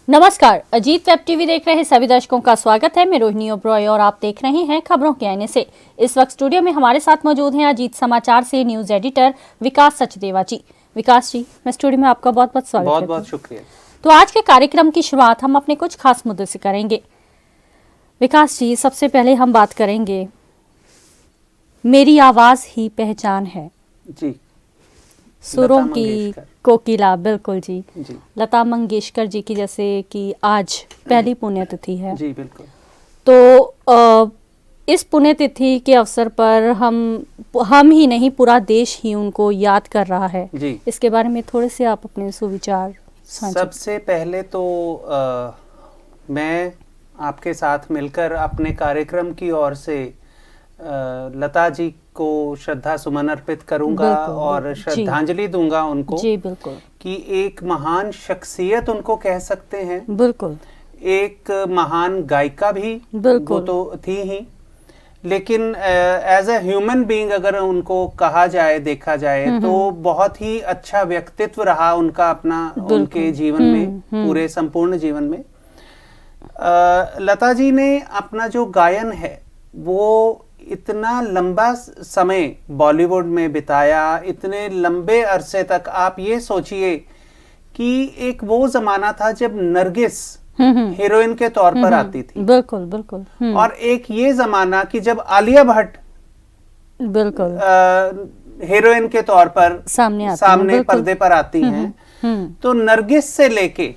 नमस्कार, Ajit web TV देख रहे सभी दर्शकों का स्वागत है। मैं रोहिणी ओब्रॉय और आप देख रहे हैं खबरों के आईने से। इस वक्त स्टूडियो में हमारे साथ मौजूद हैं अजीत समाचार से न्यूज एडिटर विकास सचदेवा जी। विकास जी, मैं स्टूडियो में आपका बहुत बहुत स्वागत करती हूं। बहुत शुक्रिया। तो आज के कार्यक्रम की शुरुआत हम अपने कुछ खास मुद्दों से करेंगे। विकास जी, सबसे पहले हम बात करेंगे मेरी आवाज ही पहचान है जी, सुरों की कोकिला। बिल्कुल जी, लता मंगेशकर जी की, जैसे कि आज पहली पुण्यतिथि है जी बिल्कुल। तो इस पुण्यतिथि के अवसर पर हम ही नहीं, पूरा देश ही उनको याद कर रहा है जी। इसके बारे में थोड़े से आप अपने सुविचार साझा। सबसे पहले तो मैं आपके साथ मिलकर अपने कार्यक्रम की ओर से लता जी को श्रद्धा सुमन अर्पित करूंगा और श्रद्धांजलि दूंगा उनको। जी बिल्कुल। कि एक महान शख्सियत उनको कह सकते हैं। बिल्कुल। एक महान गायिका भी वो तो थी ही, लेकिन एज ए ह्यूमन बीइंग अगर उनको कहा जाए, देखा जाए तो बहुत ही अच्छा व्यक्तित्व रहा उनका अपना उनके जीवन में, पूरे संपूर्ण जीवन में। लता जी ने अपना जो गायन है वो इतना लंबा समय बॉलीवुड में बिताया, इतने लंबे अरसे तक। आप ये सोचिए कि एक वो जमाना था जब नरगिस हीरोइन के तौर पर आती थी। बिल्कुल बिल्कुल। और एक ये जमाना कि जब आलिया भट्ट बिल्कुल हीरोइन के तौर पर सामने बिल्कुल। पर्दे पर आती हैं। तो नरगिस से लेके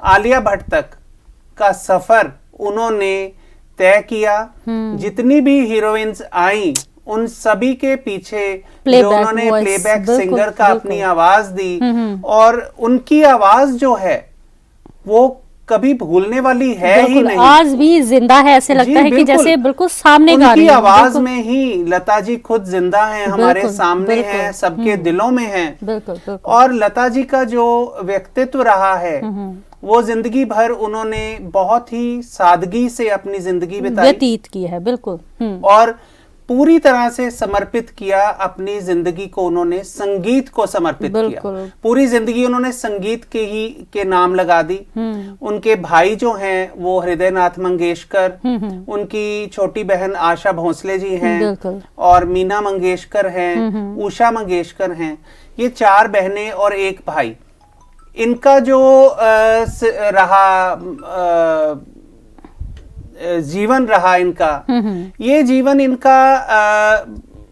आलिया भट्ट तक का सफर उन्होंने तय किया। जितनी भी हीरोइंस आई उन सभी के पीछे जो उन्होंने प्लेबैक सिंगर का अपनी आवाज दी, और उनकी आवाज जो है वो कभी भूलने वाली है ही नहीं। आज भी जिंदा है, ऐसे लगता है कि जैसे बिल्कुल सामने गा रही है। उनकी आवाज में ही लता जी खुद जिंदा हैं, हमारे सामने हैं, सबके दिलों में हैं। बिल्कुल। और लता जी का जो व्यक्तित्व रहा है वो जिंदगी भर उन्होंने बहुत ही सादगी से अपनी जिंदगी व्यतीत की है। बिल्कुल। और पूरी तरह से समर्पित किया अपनी जिंदगी को, उन्होंने संगीत को समर्पित किया। पूरी जिंदगी उन्होंने संगीत के नाम लगा दी। उनके भाई जो हैं वो हृदयनाथ मंगेशकर, उनकी छोटी बहन आशा भोसले जी हैं, और मीना मंगेशकर हैं, उषा मंगेशकर हैं। ये 4 बहनें और एक भाई। इनका जो जीवन रहा इनका, ये जीवन इनका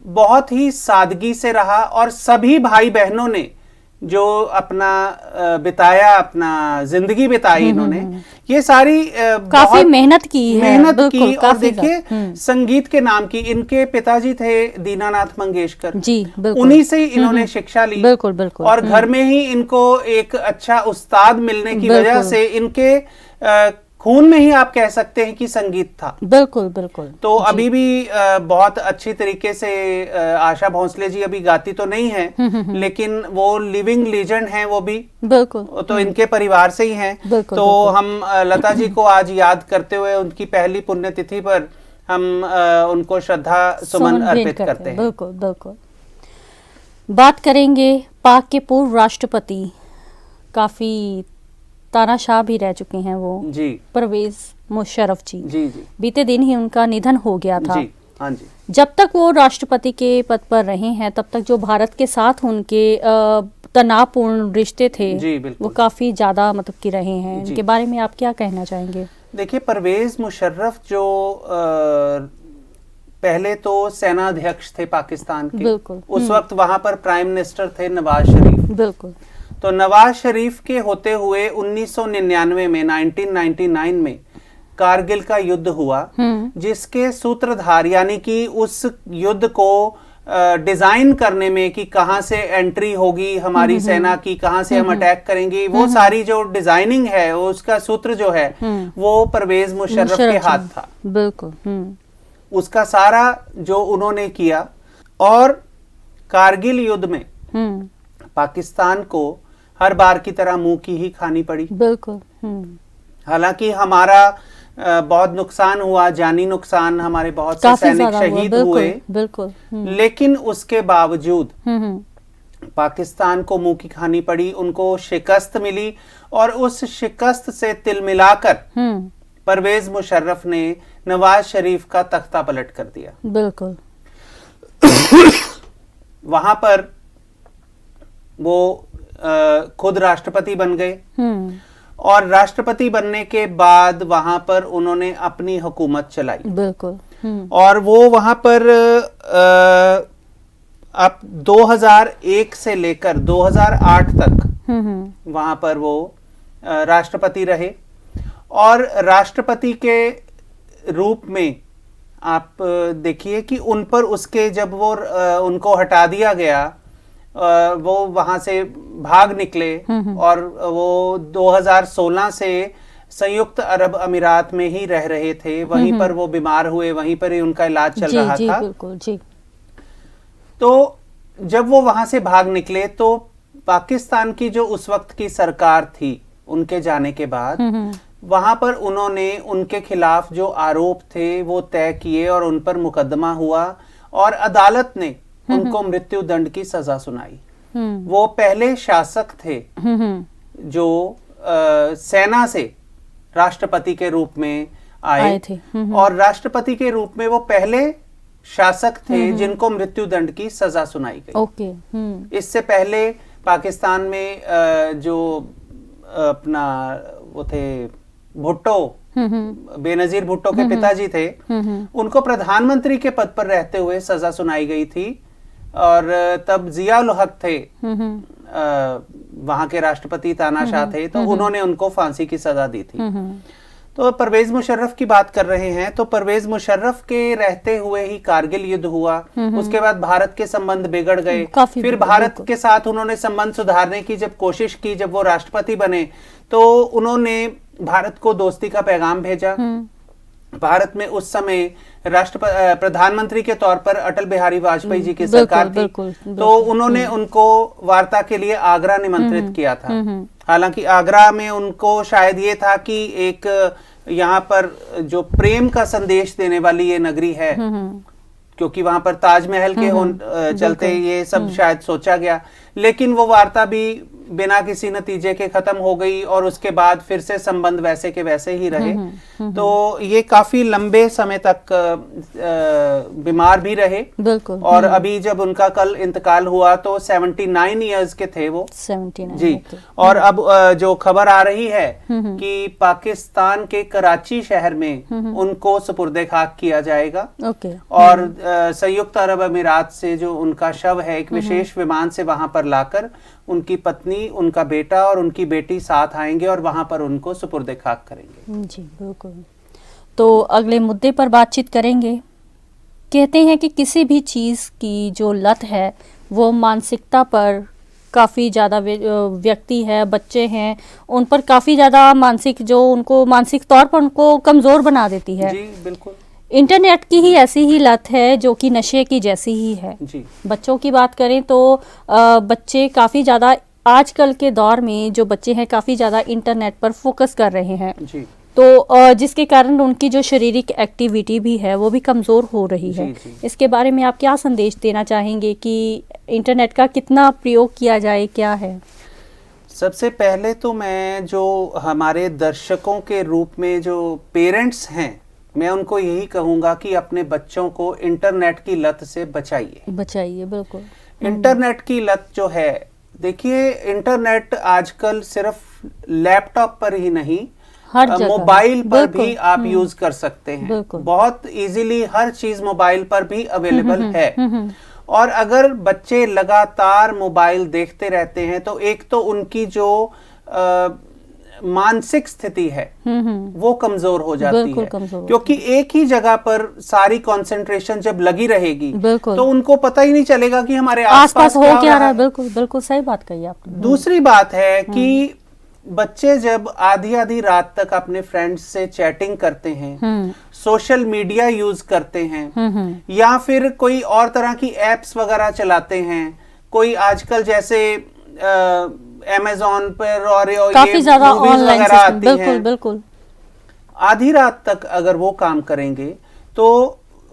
बहुत ही सादगी से रहा। और सभी भाई बहनों ने जो अपना बिताया, अपना जिंदगी बिताई, इन्होंने ये सारी काफी मेहनत की। और देखिए संगीत के नाम की, इनके पिताजी थे दीनानाथ मंगेशकर जी, उन्हीं से इन्होंने शिक्षा ली। बिल्कुल। और घर में ही इनको एक अच्छा उस्ताद मिलने की वजह से इनके खून में ही आप कह सकते हैं कि संगीत था। बिल्कुल। तो अभी भी बहुत अच्छी तरीके से आशा भोसले जी अभी गाती तो नहीं है, लेकिन वो लिविंग लीजेंड हैं वो भी। बिल्कुल। तो इनके परिवार से ही हैं। तो हम लता जी को आज याद करते हुए उनकी पहली पुण्यतिथि पर हम उनको श्रद्धा सुमन अर्पित करते हैं। बिल्कुल। बात करेंगे पाक के पूर्व राष्ट्रपति, काफी तानाशाह भी रह चुके हैं वो जी, परवेज मुशर्रफ जी। बीते दिन ही उनका निधन हो गया था। हाँ जी। जब तक वो राष्ट्रपति के पद पर रहे हैं तब तक जो भारत के साथ उनके तनावपूर्ण रिश्ते थे वो काफी ज्यादा मतलब कि रहे हैं। इनके बारे में आप क्या कहना चाहेंगे? देखिए, परवेज मुशर्रफ जो पहले तो सेनाध्यक्ष थे पाकिस्तान के। बिल्कुल। उस वक्त वहां पर प्राइम मिनिस्टर थे नवाज शरीफ। बिल्कुल। तो नवाज शरीफ के होते हुए 1999 में 1999 में कारगिल का युद्ध हुआ, जिसके सूत्रधार यानी कि उस युद्ध को डिजाइन करने में कि कहां से एंट्री होगी हमारी सेना की, कहां से हम अटैक करेंगे, वो सारी जो डिजाइनिंग है उसका सूत्र जो है वो परवेज मुशर्रफ के हाथ था। बिल्कुल। उसका सारा जो उन्होंने किया, और कारगिल युद्ध में पाकिस्तान को हर बार की तरह मुंह की ही खानी पड़ी। बिल्कुल। हालांकि हमारा बहुत नुकसान हुआ, जानी नुकसान, हमारे बहुत से सैनिक शहीद हुए। बिल्कुल। लेकिन उसके बावजूद पाकिस्तान को मुंह की खानी पड़ी, उनको शिकस्त मिली और उस शिकस्त से तिल मिलाकर परवेज मुशर्रफ ने नवाज शरीफ का तख्ता पलट कर दिया। बिल्कुल। वहां पर वो खुद राष्ट्रपति बन गए और राष्ट्रपति बनने के बाद वहां पर उन्होंने अपनी हुकूमत चलाई। बिल्कुल। और वो वहां पर अब 2001 से लेकर 2008 तक वहां पर वो राष्ट्रपति रहे और राष्ट्रपति के रूप में आप देखिए कि उन पर उसके जब वो उनको हटा दिया गया, वो वहां से भाग निकले और वो 2016 से संयुक्त अरब अमीरात में ही रह रहे थे। वहीं पर वो बीमार हुए, वहीं पर ही उनका इलाज चल रहा था। बिल्कुल जी। तो जब वो वहां से भाग निकले तो पाकिस्तान की जो उस वक्त की सरकार थी, उनके जाने के बाद वहां पर उन्होंने उनके खिलाफ जो आरोप थे वो तय किए और उन पर मुकदमा हुआ और अदालत ने उनको मृत्यु दंड की सजा सुनाई। वो पहले शासक थे जो सेना से राष्ट्रपति के रूप में आए थे और राष्ट्रपति के रूप में वो पहले शासक थे जिनको मृत्यु दंड की सजा सुनाई गई। ओके। इससे पहले पाकिस्तान में जो अपना वो थे भुट्टो, बेनजीर भुट्टो के पिताजी थे, उनको प्रधानमंत्री के पद पर रहते हुए सजा सुनाई गई थी और तब जिया उल हक थे, वहां के राष्ट्रपति तानाशाह थे, तो उन्होंने उनको फांसी की सजा दी थी। तो परवेज मुशर्रफ की बात कर रहे हैं, तो परवेज मुशर्रफ के रहते हुए ही कारगिल युद्ध हुआ। उसके बाद भारत के संबंध बिगड़ गए। फिर भारत के साथ उन्होंने संबंध सुधारने की जब कोशिश की, जब वो राष्ट्रपति बने तो उन्होंने भारत को दोस्ती का पैगाम भेजा। भारत में उस समय प्रधानमंत्री के तौर पर अटल बिहारी वाजपेयी जी की सरकार थी। तो उन्होंने उनको वार्ता के लिए आगरा निमंत्रित किया था। हालांकि आगरा में उनको शायद ये था कि एक यहाँ पर जो प्रेम का संदेश देने वाली ये नगरी है, क्योंकि वहां पर ताजमहल के चलते ये सब शायद सोचा गया, लेकिन वो वार्ता भी बिना किसी नतीजे के खत्म हो गई और उसके बाद फिर से संबंध वैसे के वैसे ही रहे। तो ये काफी लंबे समय तक बीमार भी रहे। बिल्कुल। और अभी जब उनका कल इंतकाल हुआ तो 79 इयर्स के थे वो। 79 जी। और अब जो खबर आ रही है कि पाकिस्तान के कराची शहर में उनको सुपुर्दे खाक किया जाएगा। ओके। और संयुक्त अरब अमीरात से जो उनका शव है एक विशेष विमान से वहां पर लाकर उनकी पत्नी, उनका बेटा और उनकी बेटी साथ आएंगे और वहां पर उनको सुपुर्दे खाक करेंगे। जी बिल्कुल। तो अगले मुद्दे पर बातचीत करेंगे। कहते हैं कि किसी भी चीज़ की जो लत है वो मानसिकता पर काफ़ी ज़्यादा व्यक्ति है, बच्चे हैं, उन पर काफ़ी ज़्यादा उनको मानसिक तौर पर उनको कमज़ोर बना देती है। जी बिल्कुल। इंटरनेट की ही ऐसी ही लत है जो कि नशे की जैसी ही है। जी। बच्चों की बात करें तो बच्चे काफ़ी ज़्यादा आजकल के दौर में जो बच्चे हैं काफ़ी ज़्यादा इंटरनेट पर फोकस कर रहे हैं। जी। तो जिसके कारण उनकी जो शारीरिक एक्टिविटी भी है वो भी कमज़ोर हो रही है। जी। इसके बारे में आप क्या संदेश देना चाहेंगे कि इंटरनेट का कितना प्रयोग किया जाए, क्या है? सबसे पहले तो मैं जो हमारे दर्शकों के रूप में जो पेरेंट्स हैं, मैं उनको यही कहूंगा कि अपने बच्चों को इंटरनेट की लत से बचाइए। बिल्कुल। इंटरनेट की लत जो है, देखिए इंटरनेट आजकल सिर्फ लैपटॉप पर ही नहीं, हर जगह मोबाइल पर भी आप यूज कर सकते हैं। बहुत इजीली हर चीज मोबाइल पर भी अवेलेबल है। और अगर बच्चे लगातार मोबाइल देखते रहते हैं तो एक तो उनकी जो मानसिक स्थिति है वो कमजोर हो जाती है, क्योंकि एक ही जगह पर सारी कंसंट्रेशन जब लगी रहेगी तो उनको पता ही नहीं चलेगा कि हमारे आसपास हो क्या रहा है। बिल्कुल बिल्कुल सही बात कही आपने। दूसरी बात है कि बच्चे जब आधी रात तक अपने फ्रेंड्स से चैटिंग करते हैं, सोशल मीडिया यूज करते हैं, या फिर कोई और तरह की एप्स वगैरह चलाते हैं, कोई आजकल जैसे अमेज़न पर और काफी ज्यादा ऑनलाइन सिस्टम। बिल्कुल बिल्कुल। आधी रात तक अगर वो काम करेंगे तो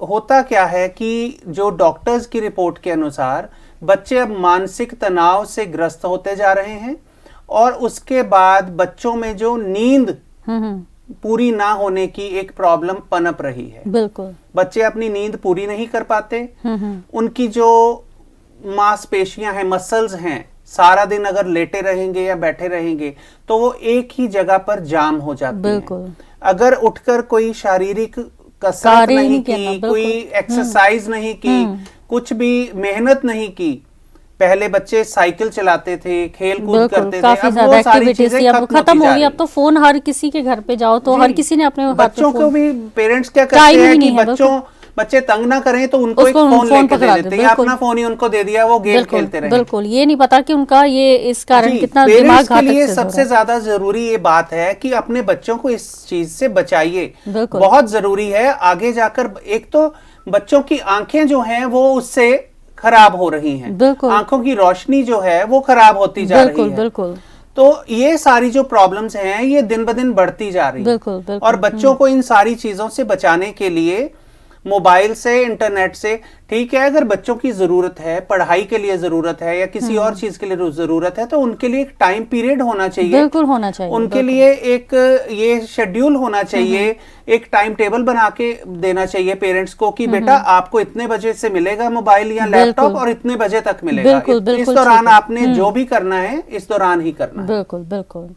होता क्या है कि जो डॉक्टर्स की रिपोर्ट के अनुसार बच्चे अब मानसिक तनाव से ग्रस्त होते जा रहे हैं और उसके बाद बच्चों में जो नींद पूरी ना होने की एक प्रॉब्लम पनप रही है। बिल्कुल, बच्चे अपनी नींद पूरी नहीं कर पाते। उनकी जो मांसपेशियां हैं, मसल्स हैं, सारा दिन अगर लेटे रहेंगे या बैठे रहेंगे तो वो एक ही जगह पर जाम हो जाती हैं। अगर उठकर कोई शारीरिक कसरत नहीं की, कोई एक्सरसाइज नहीं की, कुछ भी मेहनत नहीं की, पहले बच्चे साइकिल चलाते थे, खेल कूद करते थे, अब वो सारी चीजें खत्म हो गई। अब तो फोन हर किसी के घर पे जाओ तो हर किसी ने अपने बच्चों को भी पेरेंट्स क्या करते हैं कि बच्चे तंग ना करें तो उनको एक फोन लेके दे देते हैं, अपना फोन ही उनको दे दिया, वो गेम खेलते रहे। बिल्कुल, ये नहीं पता कि उनका ये इस कारण कितना दिमाग घातक के लिए सबसे ज्यादा जरूरी ये बात है कि अपने बच्चों को इस चीज से बचाइए, बहुत जरूरी है। आगे जाकर एक तो बच्चों की आंखें जो हैं वो उससे खराब हो रही हैं, आंखों की रोशनी जो है वो खराब होती जा रही है। तो ये सारी जो प्रॉब्लम्स हैं ये दिन ब दिन बढ़ती जा रही है और बच्चों को इन सारी चीजों से बचाने के लिए मोबाइल से, इंटरनेट से, ठीक है, अगर बच्चों की जरूरत है, पढ़ाई के लिए जरूरत है या किसी और चीज के लिए जरूरत है तो उनके लिए एक टाइम पीरियड होना चाहिए। बिल्कुल होना चाहिए। उनके लिए एक ये शेड्यूल होना चाहिए, एक टाइम टेबल बना के देना चाहिए पेरेंट्स को कि बेटा आपको इतने बजे से मिलेगा मोबाइल या लैपटॉप और इतने बजे तक मिलेगा। इस दौरान आपने जो भी करना है इस दौरान ही करना है। बिल्कुल बिल्कुल।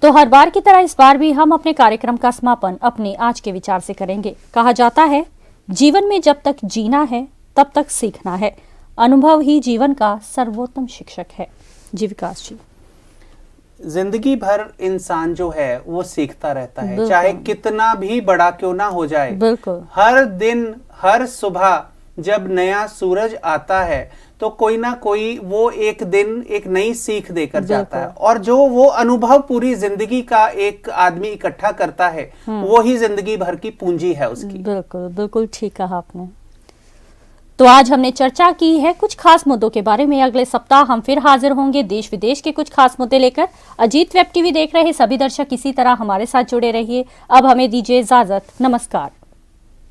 तो हर बार की तरह इस बार भी हम अपने कार्यक्रम का समापन अपने आज के विचार से करेंगे। कहा जाता है जीवन में जब तक जीना है तब तक सीखना है, अनुभव ही जीवन का सर्वोत्तम शिक्षक है। जी विकास जी। जिंदगी भर इंसान जो है वो सीखता रहता है, चाहे कितना भी बड़ा क्यों ना हो जाए। बिल्कुल, हर दिन, हर सुबह जब नया सूरज आता है तो कोई ना कोई वो एक दिन एक नई सीख देकर जाता है और जो वो अनुभव पूरी जिंदगी का एक आदमी इकट्ठा करता है वो ही जिंदगी भर की पूंजी है उसकी। बिल्कुल बिल्कुल ठीक कहा आपने। तो आज हमने चर्चा की है कुछ खास मुद्दों के बारे में। अगले सप्ताह हम फिर हाजिर होंगे देश विदेश के कुछ खास मुद्दे लेकर। अजीत वेब टीवी देख रहे सभी दर्शक इसी तरह हमारे साथ जुड़े रहिए। अब हमें दीजिए इजाजत। नमस्कार।